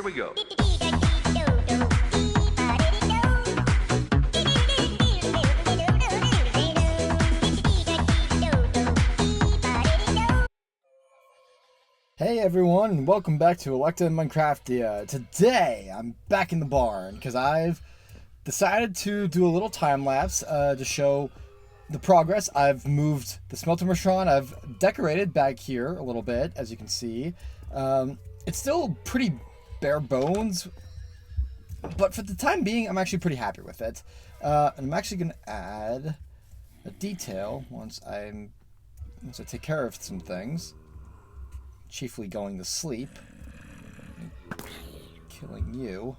we go. Hey everyone, welcome back to Electa and Minecraftia. Today, I'm back in the barn because I've decided to do a little time lapse to show the progress. I've moved the smelter machine. I've decorated back here a little bit, as you can see. It's still pretty bare bones, but for the time being, I'm actually pretty happy with it. And I'm actually going to add a detail once I take care of some things. Chiefly going to sleep. Killing you.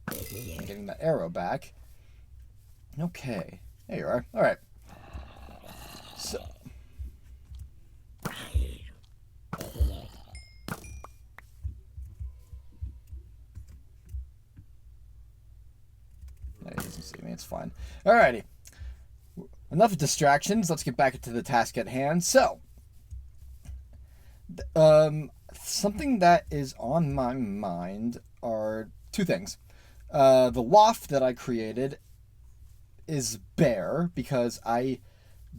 And getting the arrow back. Okay. There you are. Alright. So. He doesn't see me. It's fine. Alrighty. Enough distractions. Let's get back into the task at hand. So. Something that is on my mind are two things. The loft that I created is bare because I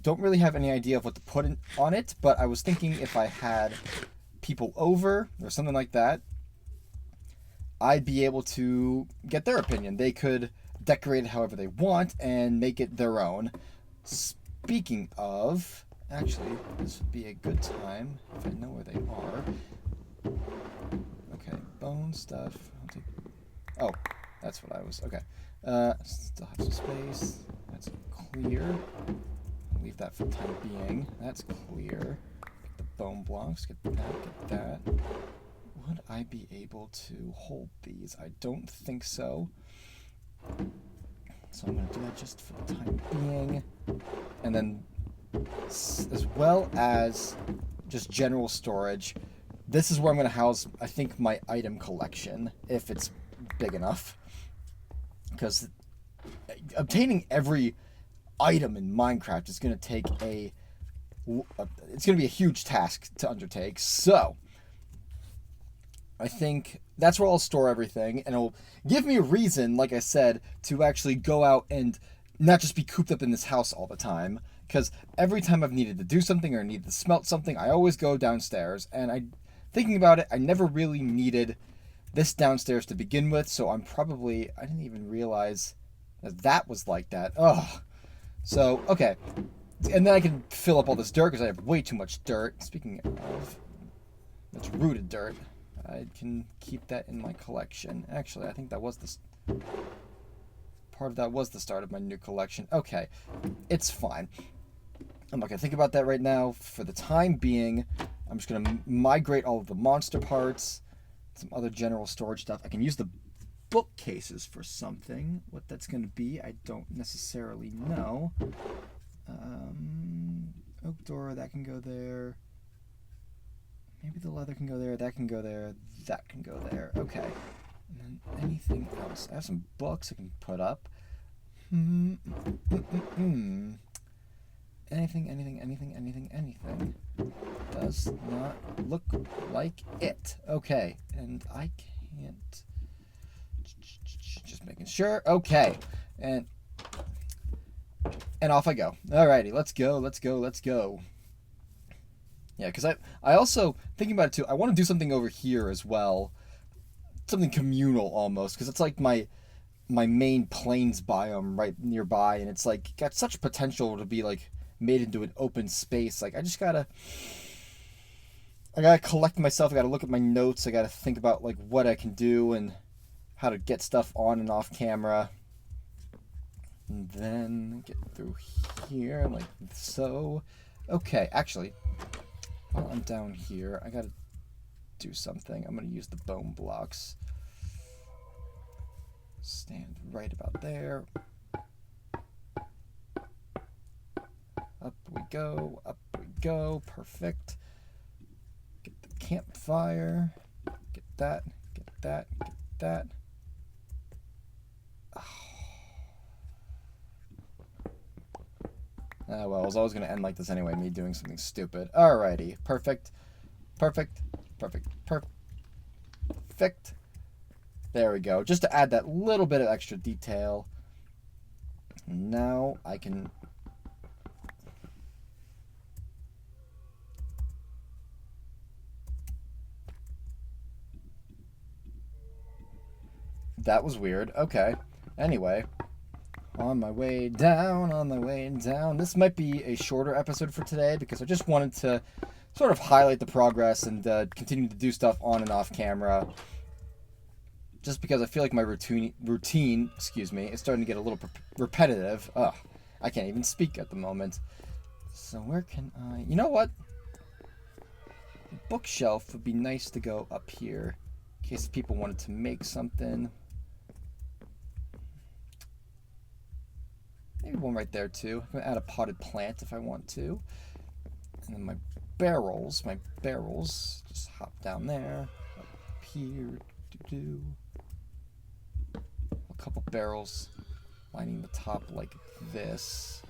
don't really have any idea of what to put on it, but I was thinking if I had people over or something like that, I'd be able to get their opinion. They could decorate it however they want and make it their own. Speaking of... Actually, this would be a good time if I know where they are. Okay, bone stuff. Oh, that's what I was. Okay. Still have some space. That's clear. I'll leave that for the time being. That's clear. Get the bone blocks. Get that. Would I be able to hold these? I don't think so. So I'm going to do that just for the time being. And then... as well as just general storage. This is where I'm going to house, I think, my item collection, if it's big enough. Because obtaining every item in Minecraft is going to take it's going to be a huge task to undertake. So, I think that's where I'll store everything, and it'll give me a reason, like I said, to actually go out and not just be cooped up in this house all the time. Because every time I've needed to do something or needed to smelt something, I always go downstairs. And thinking about it, I never really needed this downstairs to begin with. So I didn't even realize that was like that. Ugh. So, okay. And then I can fill up all this dirt because I have way too much dirt. Speaking of, that's rooted dirt. I can keep that in my collection. Actually, I think that was part of that was the start of my new collection. Okay. It's fine. I'm not going to think about that right now. For the time being, I'm just going to migrate all of the monster parts, some other general storage stuff. I can use the bookcases for something. What that's going to be, I don't necessarily know. Oak door, that can go there. Maybe the leather can go there, that can go there, that can go there. Okay. And then anything else? I have some books I can put up. Anything. Does not look like it. Okay, and I can't... Just making sure. Okay, and off I go. Alrighty, let's go. Yeah, because I also, thinking about it too, I want to do something over here as well. Something communal almost, because it's like my main plains biome right nearby, and it's like got such potential to be like made into an open space. Like I gotta collect myself. I gotta look at my notes. I gotta think about like what I can do and how to get stuff on and off camera. And then get through here like so. Okay, actually, while I'm down here, I gotta do something. I'm gonna use the bone blocks. Stand right about there. Up we go, perfect. Get the campfire, get that. Well, I was always going to end like this anyway, me doing something stupid. Alrighty, perfect. Perfect. There we go. Just to add that little bit of extra detail. Now I can... That was weird. Okay. Anyway. On my way down, on my way down. This might be a shorter episode for today because I just wanted to sort of highlight the progress and continue to do stuff on and off camera. Just because I feel like my routine, is starting to get a little repetitive. Ugh, I can't even speak at the moment. So where can I... You know what? The bookshelf would be nice to go up here in case people wanted to make something. Maybe one right there too. I'm going to add a potted plant if I want to. And then my barrels, just hop down there, up here, a couple barrels lining the top like this.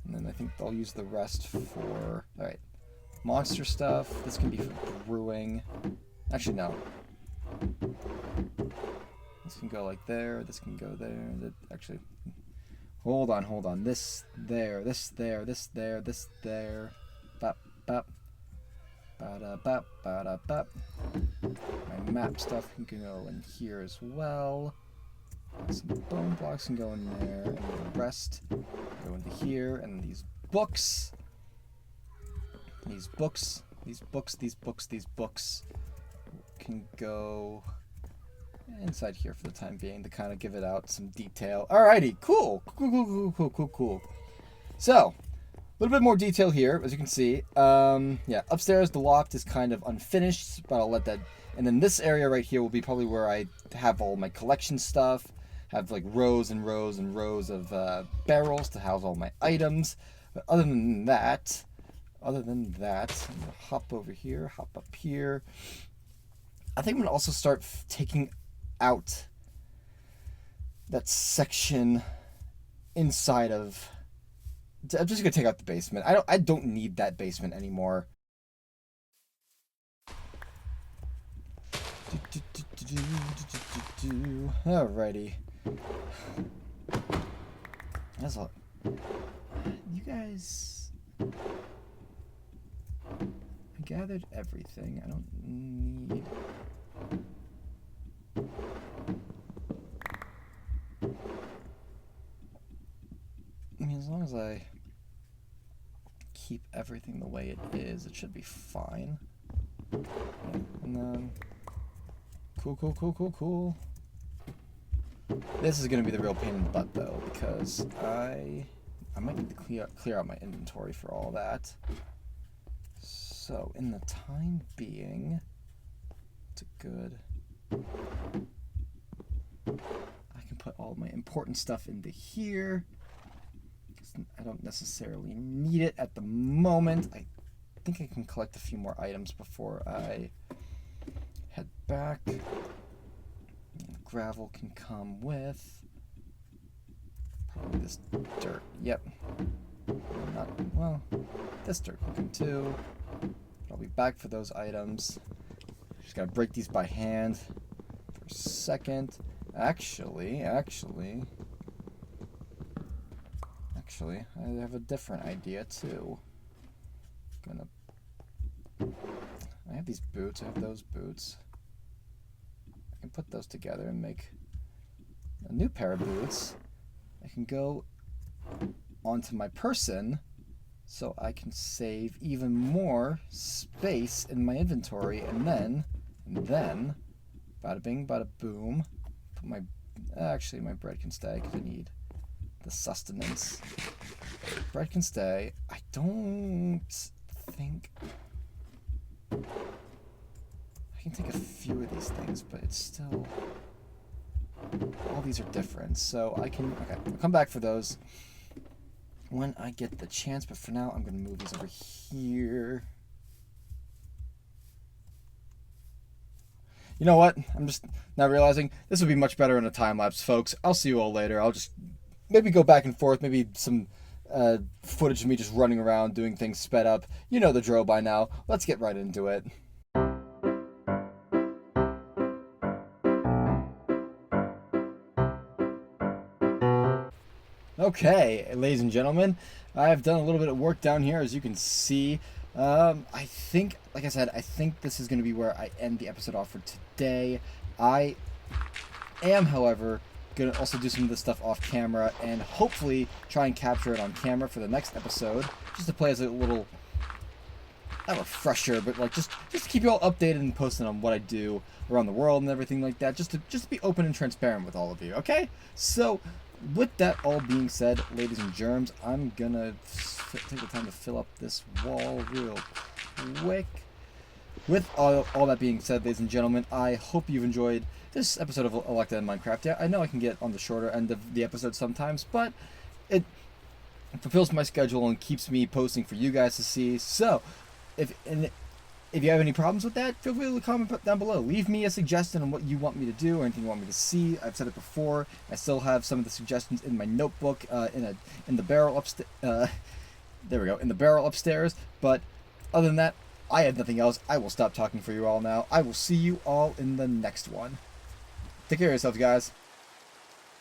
And then I think I'll use the rest for, alright, monster stuff. This can be for brewing. Actually, no. This can go like there, this can go there. Actually, hold on. This there. Bop, bop. Ba-da-bop, ba-da-bop. My map stuff can go in here as well. Some bone blocks can go in there, and the rest go into here. And these books can go inside here for the time being to kind of give it out some detail. Alrighty, cool. So, a little bit more detail here, as you can see. Yeah, upstairs the loft is kind of unfinished, but I'll let that... And then this area right here will be probably where I have all my collection stuff. Have like rows and rows and rows of barrels to house all my items. But other than that, I'm gonna hop over here, hop up here. I think I'm gonna also start taking out that section inside of... I'm just gonna take out the basement. I don't need that basement anymore. Alrighty. That's all. You guys... I gathered everything. I don't need... I mean, as long as I keep everything the way it is, it should be fine. Yeah. And then... Cool. This is going to be the real pain in the butt, though, because I might need to clear out my inventory for all that. So, in the time being, it's a good... I can put all my important stuff into here. I don't necessarily need it at the moment. I think I can collect a few more items before I head back. And gravel can come with probably this dirt. Yep. This dirt can come too. But I'll be back for those items. Just gotta break these by hand for a second. Actually, I have a different idea too. I have these boots, I have those boots. I can put those together and make a new pair of boots. I can go onto my person so I can save even more space in my inventory, and then bada bing, bada boom. Put my... Actually, my bread can stay because I need the sustenance. Bread can stay. I don't think... I can take a few of these things, but it's still... All these are different, so I can... Okay, I'll come back for those when I get the chance, but for now I'm going to move these over here. You know what? I'm just now realizing this would be much better in a time-lapse, folks. I'll see you all later. I'll just maybe go back and forth, maybe some footage of me just running around doing things sped up. You know the drill by now. Let's get right into it. Okay, ladies and gentlemen, I have done a little bit of work down here, as you can see. I think, like I said, I think this is going to be where I end the episode off for today. I am, however, going to also do some of this stuff off camera and hopefully try and capture it on camera for the next episode, just to play as a little, not a refresher, but like just to keep you all updated and posted on what I do around the world and everything like that, just to be open and transparent with all of you, okay? So, with that all being said, ladies and germs, I'm gonna take the time to fill up this wall real quick. With all that being said, ladies and gentlemen, I hope you've enjoyed this episode of Electa and Minecraftia. I know I can get on the shorter end of the episode sometimes, but it fulfills my schedule and keeps me posting for you guys to see. So, if you have any problems with that, feel free to comment down below. Leave me a suggestion on what you want me to do or anything you want me to see. I've said it before. I still have some of the suggestions in my notebook in the barrel upstairs. There we go, in the barrel upstairs. But other than that, I have nothing else. I will stop talking for you all now. I will see you all in the next one. Take care of yourselves, guys.